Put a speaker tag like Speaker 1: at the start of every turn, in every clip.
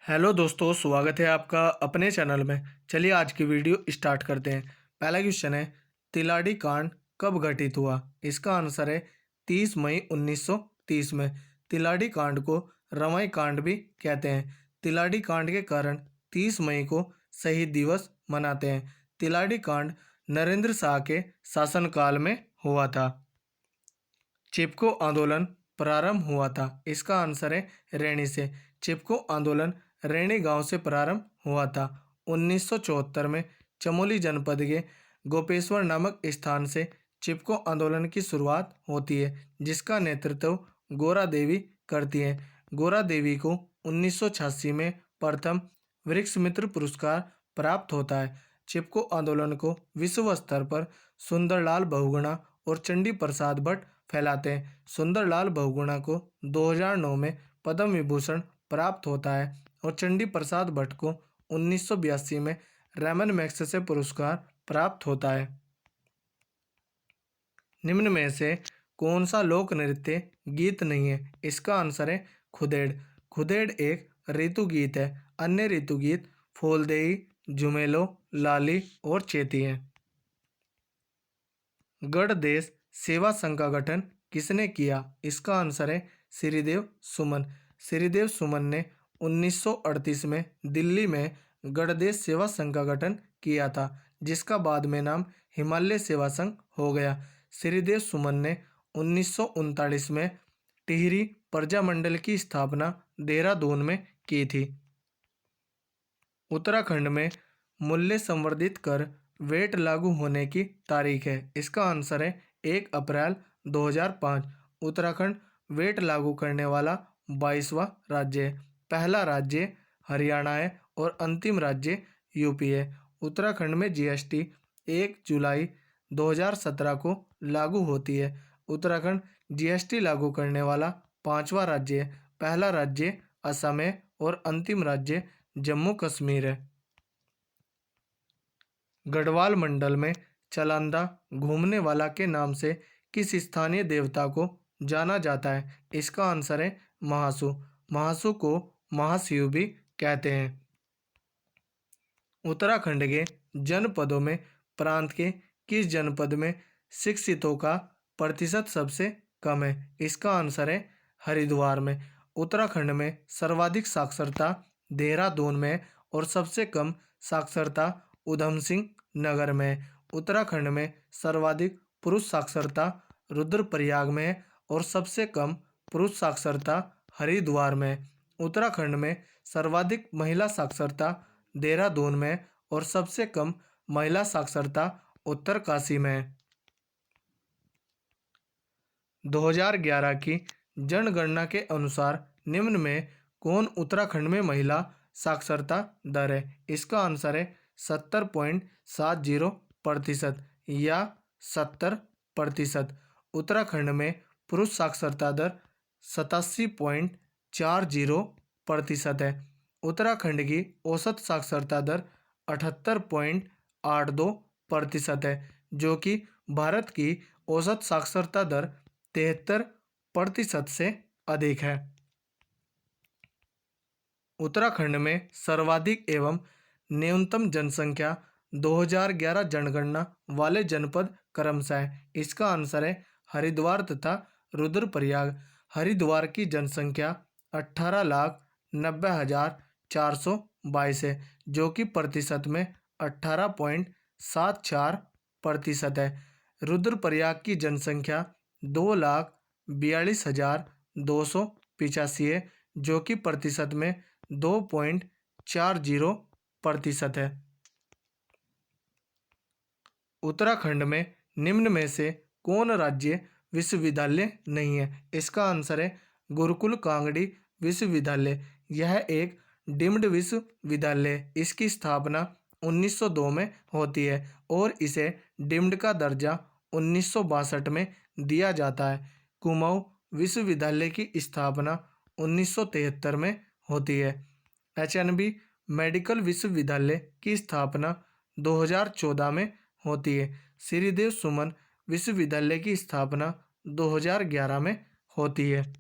Speaker 1: Hello दोस्तों, स्वागत है आपका अपने चैनल में। चलिए आज की वीडियो स्टार्ट करते हैं। पहला क्वेश्चन है, तिलाड़ी कांड कब घटित हुआ? इसका आंसर है 30 मई 1930 में। तिलाड़ी कांड को रमाई कांड भी कहते हैं। तिलाड़ी कांड के कारण 30 मई को शहीद दिवस मनाते हैं। तिलाड़ी कांड नरेंद्र शाह के शासनकाल में हुआ था। चिपको आंदोलन प्रारंभ हुआ था। इसका आंसर है रैणी से। चिपको आंदोलन रैणी गांव से प्रारंभ हुआ था। 1974 में चमोली जनपद के गोपेश्वर नामक स्थान से चिपको आंदोलन की शुरुआत होती है, जिसका नेतृत्व गोरा देवी करती हैं। गोरा देवी को 1986 में प्रथम वृक्ष मित्र पुरस्कार प्राप्त होता है। चिपको आंदोलन को विश्व स्तर पर सुंदरलाल बहुगुणा और चंडी प्रसाद भट्ट फैलाते हैं। सुंदरलाल बहुगुणा को 2009 में पद्म विभूषण प्राप्त होता है और चंडी प्रसाद भट्ट को 1982 में रैमन मैग्सेसे पुरस्कार प्राप्त होता है। निम्न में से कौन सा लोक नृत्य गीत नहीं है? इसका आंसर है खुदेड़। खुदेड़ एक ऋतु गीत है। अन्य ऋतु गीत फूलदेई, झुमेलो, लाली और चेती हैं। गढ़ देश सेवा संघ का गठन किसने किया? इसका आंसर है श्रीदेव सुमन। श्रीदेव सुमन ने 1938 में दिल्ली में गणदेश सेवा संघ का गठन किया था, जिसका बाद में नाम हिमालय सेवा संघ हो गया। श्रीदेव सुमन ने 1939 में टिहरी प्रजामंडल की स्थापना देहरादून में की थी। उत्तराखंड में मूल्य संवर्धित कर वेट लागू होने की तारीख है। इसका आंसर है 1 अप्रैल 2005। उत्तराखंड वेट लागू करने वाला 22वां राज्य है। पहला राज्य हरियाणा है और अंतिम राज्य यूपी है। उत्तराखंड में जीएसटी 1 जुलाई 2017 को लागू होती है। उत्तराखंड जीएसटी लागू करने वाला 5वां राज्य है। पहला राज्य असम है और अंतिम राज्य जम्मू कश्मीर है। गढ़वाल मंडल में चलांदा घूमने वाला के नाम से किस स्थानीय देवता को जाना जाता है? इसका आंसर है महासू। महासू को महाशिव भी कहते हैं। उत्तराखंड के जनपदों में प्रांत के किस जनपद में शिक्षितों का प्रतिशत सबसे कम है? इसका आंसर है हरिद्वार में। उत्तराखंड में सर्वाधिक साक्षरता देहरादून में और सबसे कम साक्षरता उधम सिंह नगर में। उत्तराखंड में सर्वाधिक पुरुष साक्षरता रुद्रप्रयाग में और सबसे कम पुरुष साक्षरता हरिद्वार में। उत्तराखंड में सर्वाधिक महिला साक्षरता देहरादून में और सबसे कम महिला साक्षरता उत्तरकाशी में। 2011 की जनगणना के अनुसार निम्न में कौन उत्तराखंड में महिला साक्षरता दर है? इसका आंसर है 70.70% या 70%। उत्तराखंड में पुरुष साक्षरता दर 87.40% है। उत्तराखंड की औसत साक्षरता दर 78.82% है, जो कि भारत की औसत साक्षरता दर 73% से अधिक है। उत्तराखंड में सर्वाधिक एवं न्यूनतम जनसंख्या 2011 जनगणना वाले जनपद क्रमशः है। इसका आंसर है हरिद्वार तथा रुद्रप्रयाग। हरिद्वार की जनसंख्या 18,90,422 है, जो कि प्रतिशत में 18.74% है। रुद्रप्रयाग की जनसंख्या 2,42,285 है, जो कि प्रतिशत में 2.40% है। उत्तराखंड में निम्न में से कौन राज्य विश्वविद्यालय नहीं है? इसका आंसर है गुरुकुल कांगड़ी विश्वविद्यालय। यह एक डीम्ड विश्वविद्यालय है। इसकी स्थापना 1902 में होती है और इसे डीम्ड का दर्जा 1962 में दिया जाता है। कुमाऊं विश्वविद्यालय की स्थापना 1973 में होती है। एचएनबी मेडिकल विश्वविद्यालय की स्थापना 2014 में होती है। श्रीदेव सुमन विश्वविद्यालय की स्थापना 2011 में होती है।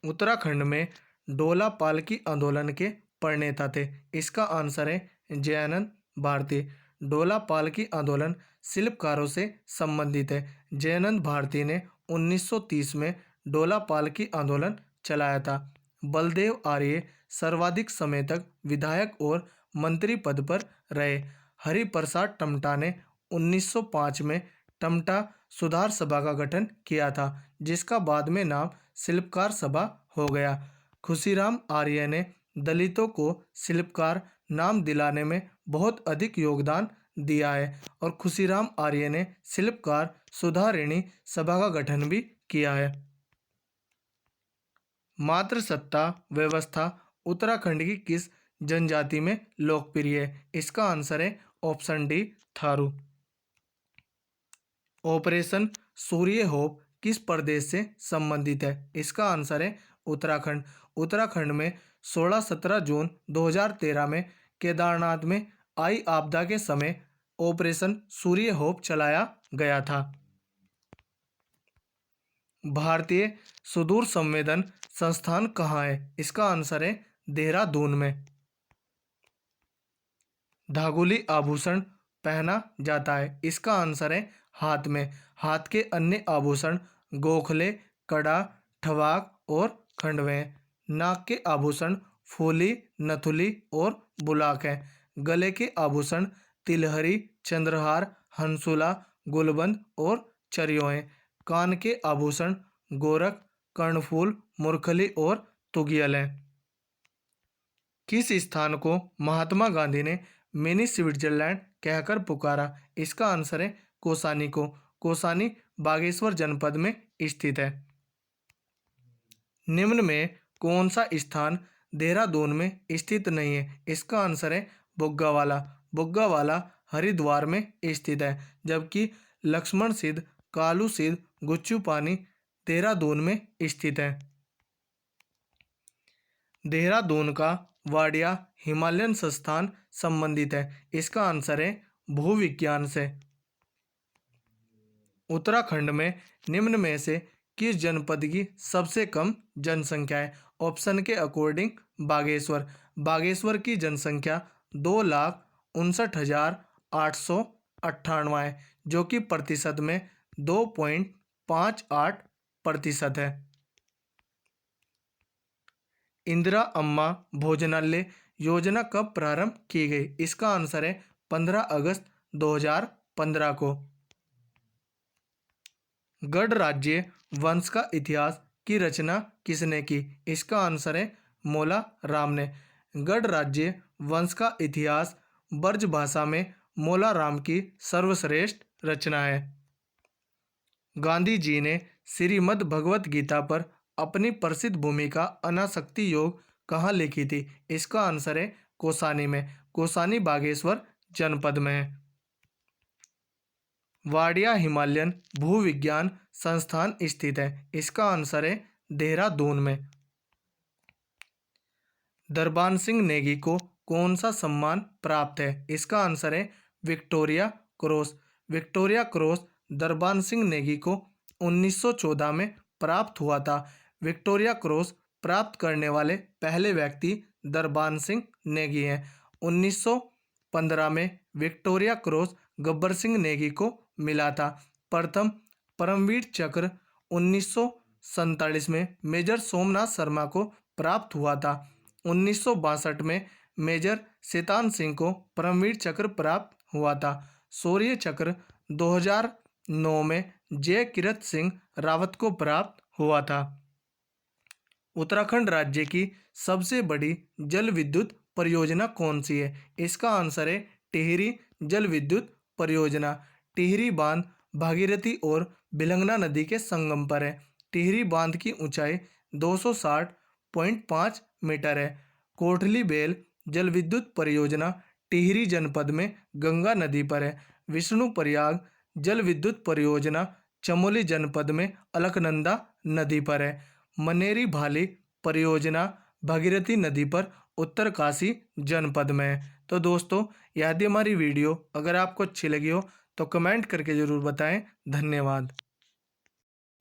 Speaker 1: उत्तराखंड में डोला पालकी आंदोलन के प्रणेता थे? इसका आंसर है जयानंद भारती। डोला पालकी आंदोलन शिल्पकारों से संबंधित है। जयानंद भारती ने 1930 में डोला पालकी आंदोलन चलाया था। बलदेव आर्य सर्वाधिक समय तक विधायक और मंत्री पद पर रहे। हरिप्रसाद टमटा ने 1905 में टमटा सुधार सभा का गठन किया था, जिसका बाद में नाम शिल्पकार सभा हो गया। खुशीराम आर्य ने दलितों को शिल्पकार नाम दिलाने में बहुत अधिक योगदान दिया है और खुशीराम आर्य ने शिल्पकार सुधारिणी सभा का गठन भी किया है। मातृसत्ता व्यवस्था उत्तराखंड की किस जनजाति में लोकप्रिय है? इसका आंसर है ऑप्शन डी, थारू। ऑपरेशन सूर्य होप किस प्रदेश से संबंधित है? इसका आंसर है उत्तराखंड। उत्तराखंड में 16-17 जून 2013 में केदारनाथ में आई आपदा के समय ऑपरेशन सूर्य होप चलाया गया था। भारतीय सुदूर संवेदन संस्थान कहाँ है? इसका आंसर है देहरादून में। धागुली आभूषण पहना जाता है? इसका आंसर है हाथ में। हाथ के अन्य आभूषण गोखले, कड़ा, ठवाक और खंडवे हैं। नाक के आभूषण फूली, नथुली और बुलाक हैं। गले के आभूषण तिलहरी, चंद्रहार, हंसुला, गुलबंद और चरियो हैं। कान के आभूषण गोरख, कर्णफूल, मुरखली और तुगियल हैं। किस स्थान को महात्मा गांधी ने मिनी स्विट्जरलैंड कहकर पुकारा? इसका आंसर है कौसानी को। कौसानी बागेश्वर जनपद में स्थित है। निम्न में कौन सा स्थान देहरादून में स्थित नहीं है? इसका आंसर है बुग्गावाला। बुग्गावाला हरिद्वार में स्थित है, जबकि लक्ष्मण सिद्ध, कालू सिद्ध, गुच्चू पानी देहरादून में स्थित है। देहरादून का वाडिया हिमालयन संस्थान संबंधित है? इसका आंसर है भूविज्ञान से। उत्तराखंड में निम्न में से किस जनपद की सबसे कम जनसंख्या है? ऑप्शन के अकॉर्डिंग बागेश्वर। बागेश्वर की जनसंख्या 2,59,898 है, जो कि प्रतिशत में 2.58% है। इंदिरा अम्मा भोजनालय योजना कब प्रारंभ की गई? इसका आंसर है 15 अगस्त 2015 को। गढ़ राज्य वंश का इतिहास की रचना किसने की? इसका आंसर है मोला राम ने। गढ़ राज्य वंश का इतिहास ब्रज भाषा में मोला राम की सर्वश्रेष्ठ रचना है। गांधी जी ने श्रीमद् भगवत गीता पर अपनी प्रसिद्ध भूमिका अनासक्ति योग कहाँ लिखी थी? इसका आंसर है कौसानी में। कौसानी बागेश्वर जनपद में है। वाडिया हिमालयन भूविज्ञान संस्थान स्थित है? इसका आंसर है देहरादून में। दरबान सिंह नेगी को कौन सा सम्मान प्राप्त है? इसका आंसर है विक्टोरिया क्रॉस। विक्टोरिया क्रॉस दरबान सिंह नेगी को 1914 में प्राप्त हुआ था। विक्टोरिया क्रॉस प्राप्त करने वाले पहले व्यक्ति दरबान सिंह नेगी हैं। 1915 में विक्टोरिया क्रॉस गब्बर सिंह नेगी को मिला था। प्रथम परमवीर चक्र 1947 में मेजर सोमनाथ शर्मा को प्राप्त हुआ था। 1962 में मेजर शैतान सिंह को परमवीर चक्र प्राप्त हुआ था। शौर्य चक्र 2009 में जय किरत सिंह रावत को प्राप्त हुआ था। उत्तराखंड राज्य की सबसे बड़ी जल विद्युत परियोजना कौन सी है? इसका आंसर है टिहरी जल विद्युत परियोजना। टिहरी बांध भागीरथी और भिलंगना नदी के संगम पर है। टिहरी बांध की ऊंचाई 260.5 मीटर है। कोटली बेल जल विद्युत परियोजना टिहरी जनपद में गंगा नदी पर है। विष्णु प्रयाग जल विद्युत परियोजना चमोली जनपद में अलकनंदा नदी पर है। मनेरी भाली परियोजना भागीरथी नदी पर उत्तरकाशी जनपद में है। तो दोस्तों, यदि हमारी वीडियो अगर आपको अच्छी लगी हो तो कमेंट करके ज़रूर बताएं। धन्यवाद।